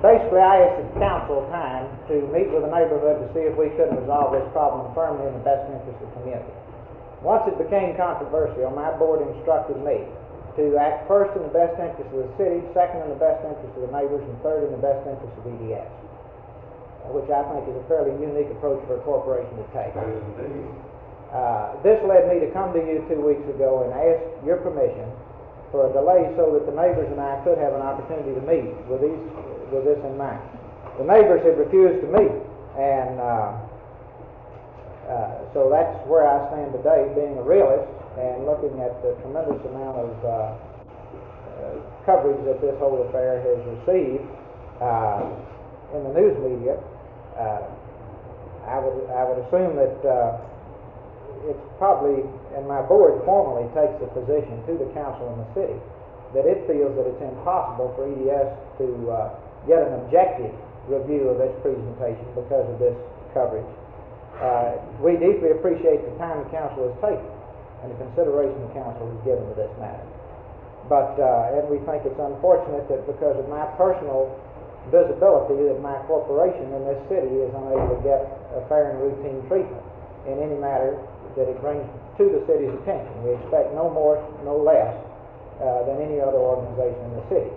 Basically, I asked the council time to meet with the neighborhood to see if we couldn't resolve this problem firmly in the best interest of the community. Once it became controversial, my board instructed me to act first in the best interest of the city, second in the best interest of the neighbors, and third in the best interest of EDS, which I think is a fairly unique approach for a corporation to take. This led me to come to you 2 weeks ago and ask your permission for a delay so that the neighbors and I could have an opportunity to meet with this in mind. The neighbors have refused to meet, and so that's where I stand today, being a realist and looking at the tremendous amount of coverage that this whole affair has received in the news media. I would assume that it's probably, and my board formally takes the position to the council in the city, that it feels that it's impossible for EDS to get an objective review of its presentation because of this coverage. We deeply appreciate the time the council has taken and the consideration the council has given to this matter. But, and we think it's unfortunate that because of my personal visibility that my corporation in this city is unable to get a fair and routine treatment in any matter that it brings to the city's attention. We expect no more, no less than any other organization in the city.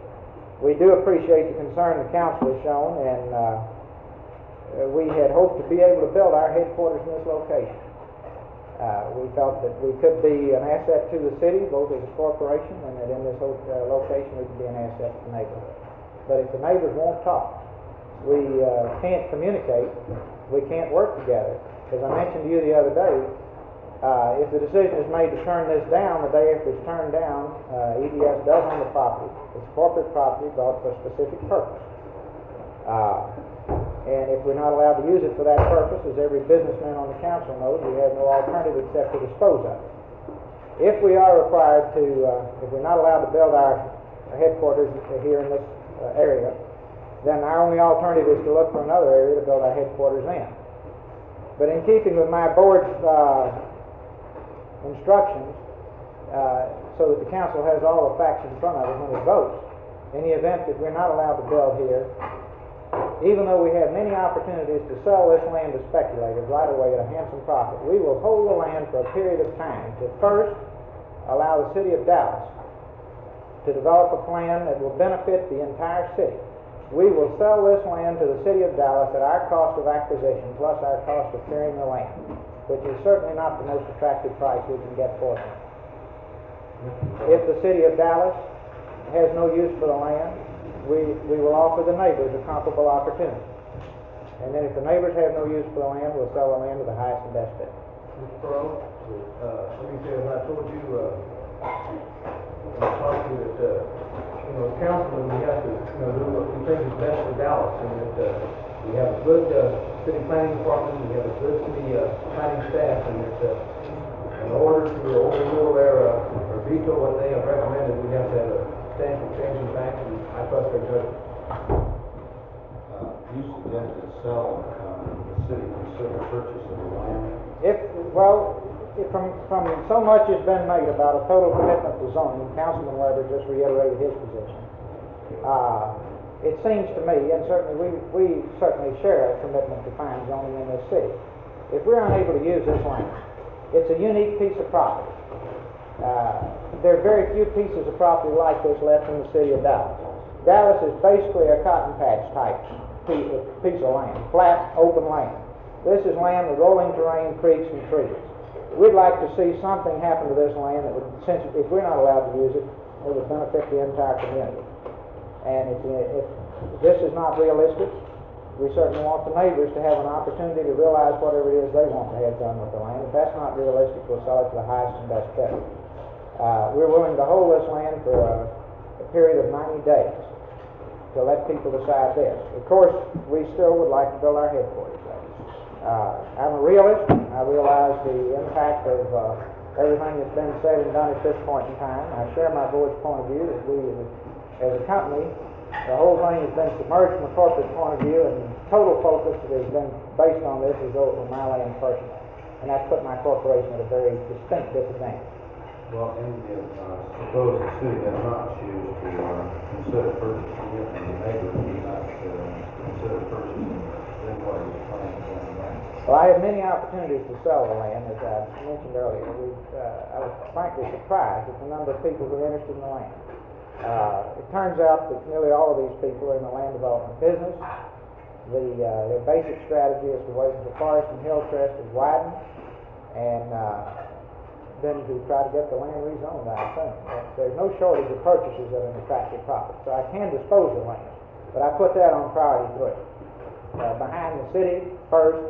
We do appreciate the concern the council has shown, and we had hoped to be able to build our headquarters in this location. We felt that we could be an asset to the city, both as a corporation, and that in this location we could be an asset to the neighborhood. But if the neighbors won't talk, we can't communicate, we can't work together. As I mentioned to you the other day, if the decision is made to turn this down, the day after it's turned down, EDS does own the property. It's corporate property bought for a specific purpose. And if we're not allowed to use it for that purpose, as every businessman on the council knows, we have no alternative except to dispose of it. If we are required to, if we're not allowed to build our headquarters here in this area, then our only alternative is to look for another area to build our headquarters in. But in keeping with my board's instructions, so that the council has all the facts in front of it when it votes, in the event that we're not allowed to build here, even though we have many opportunities to sell this land to speculators right away at a handsome profit, we will hold the land for a period of time to first allow the city of Dallas to develop a plan that will benefit the entire city. We will sell this land to the city of Dallas at our cost of acquisition plus our cost of clearing the land, which is certainly not the most attractive price we can get for it. If the city of Dallas has no use for the land, we will offer the neighbors a comparable opportunity. And then if the neighbors have no use for the land, we'll sell the land to the highest and best bidder. Mr. Perot, let me tell you, when I told you, when I talked to you that, councilman, we have to, do what we think is best for Dallas, and that we have a good city planning department, we have a good city planning staff, and that in order to overrule their or veto what they have recommended, we have to have a substantial change in facts, and I trust their judgment. You suggested sell the city consider purchase of the land. From so much has been made about a total commitment to zoning, Councilman Weber just reiterated his position. It seems to me, and certainly we certainly share a commitment to fine zoning in this city. If we're unable to use this land, it's a unique piece of property. There are very few pieces of property like this left in the city of Dallas. Dallas is basically a cotton patch type piece of land, flat, open land. This is land with rolling terrain, creeks, and trees. We'd like to see something happen to this land that would, since if we're not allowed to use it, it would benefit the entire community. And if this is not realistic, we certainly want the neighbors to have an opportunity to realize whatever it is they want to have done with the land. If that's not realistic, we'll sell it to the highest and best bidder. We're willing to hold this land for a period of 90 days to let people decide this. Of course, we still would like to build our headquarters there. I'm a realist. I realize the impact of everything that's been said and done at this point in time. I share my board's point of view that we, as a company, the whole thing has been submerged from a corporate point of view, and total focus that has been based on this is over my land personally. And that's put my corporation at a very distinct disadvantage. Well, in the, suppose the city does not choose to consider purchasing it, and the neighbor do not consider purchasing it, then what are you planning on doing? Well, I had many opportunities to sell the land, as I mentioned earlier. I was frankly surprised at the number of people who are interested in the land. It turns out that nearly all of these people are in the land development business. Their basic strategy is to wait until forest and hill crest is widened, and then to try to get the land rezoned, I assume. There's no shortage of purchases at an attractive profit, so I can dispose of land, but I put that on priority 3. Behind the city first,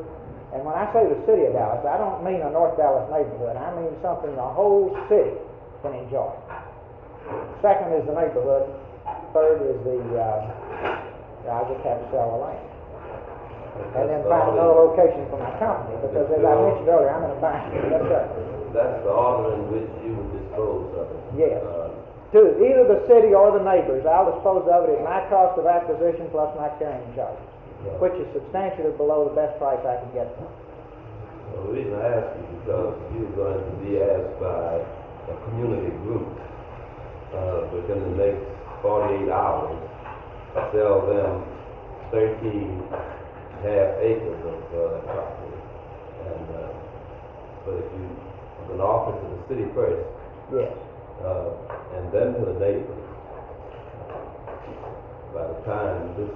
and when I say the city of Dallas, I don't mean a North Dallas neighborhood, I mean something the whole city can enjoy. Second is the neighborhood, third is I just have to sell the land. And then find another location for my company, because as I mentioned earlier, I'm in a bind. Yes, sir. That's the order in which you would dispose of it. Yes. To either the city or the neighbors, I'll dispose of it at my cost of acquisition plus my carrying charges, which is substantially below the best price I can get. Well, the reason I ask you is because you're going to be asked by a community group within the next 48 hours to sell them 13.5 acres of property. And but if you are going to offer to the city first, Yes. And then to the neighbors, by the time this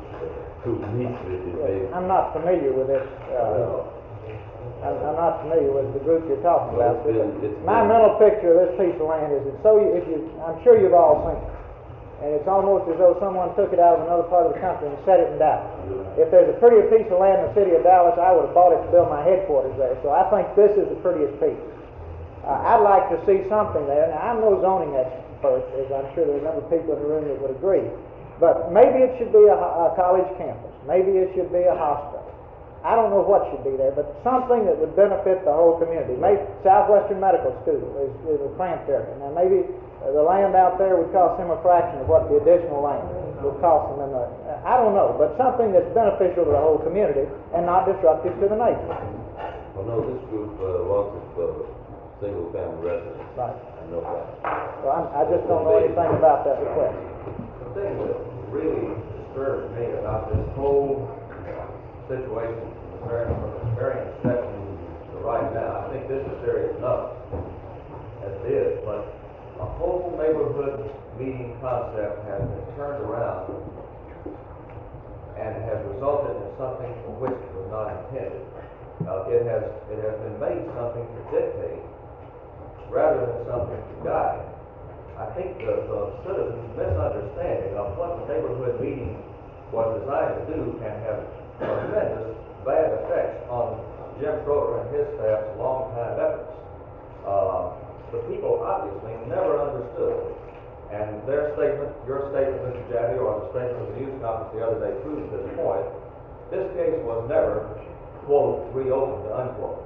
group meets with you, Yes. I'm not familiar with this. I'm not familiar with the group you're talking Well, about. it's My been- mental picture of this piece of land is it's so. I'm sure you've all seen it, and it's almost as though someone took it out of another part of the country and set it in Dallas. If there's a prettier piece of land in the city of Dallas, I would have bought it to build my headquarters there. So I think this is the prettiest piece. I'd like to see something there. Now, I'm no zoning expert, as I'm sure there are a number of people in the room that would agree. But maybe it should be a college campus. Maybe it should be a hospital. I don't know what should be there, but something that would benefit the whole community. Maybe Southwestern Medical School is a cramped area. Now, maybe the land out there would cost them a fraction of what the additional land would cost them. I don't know, but something that's beneficial to the whole community and not disruptive to the neighbors. Well, no, this group wants it for single-family residents. Right. I know that. Well, I just don't know anything about that request. The thing that really disturbs me about this whole situation from the very inception to right now, I think this is serious enough as it is, but a whole neighborhood meeting concept has been turned around and has resulted in something for which it was not intended. It has been made something to dictate rather than something to guide. I think the citizens' misunderstanding of what the neighborhood meeting was designed to do can have tremendous bad effects on Jim Schroeder and his staff's long-time efforts. The people obviously never understood, and their statement, your statement, Mr. Jaffe, or the statement of the news conference the other day proves this point. This case was never, quote, reopened, unquote.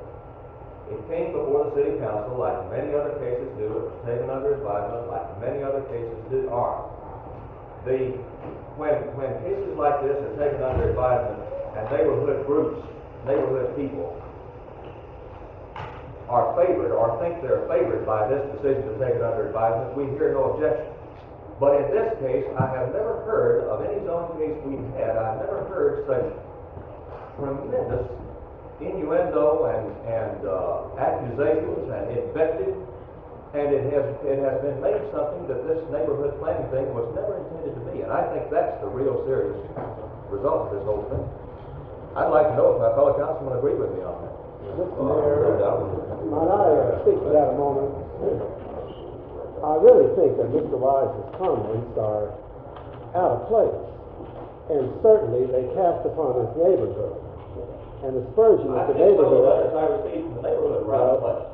It came before the city council like many other cases do. It was taken under advisement like many other cases are. When cases like this are taken under advisement and neighborhood groups, neighborhood people are favored or think they're favored by this decision to take it under advisement, we hear no objection. But in this case, I have never heard of any zoning case we've had, I've never heard such tremendous innuendo and accusations and invective, and it has been made something that this neighborhood planning thing was never intended to be, and I think that's the real serious result of this whole thing. I'd like to know if my fellow councilmen agree with me on that. Mr. Mayor, might I speak to that a moment? I really think that Mr. Wise's comments are out of place, and certainly they cast upon his neighborhood and aspersion of the neighborhood. I received from the neighborhood around the place.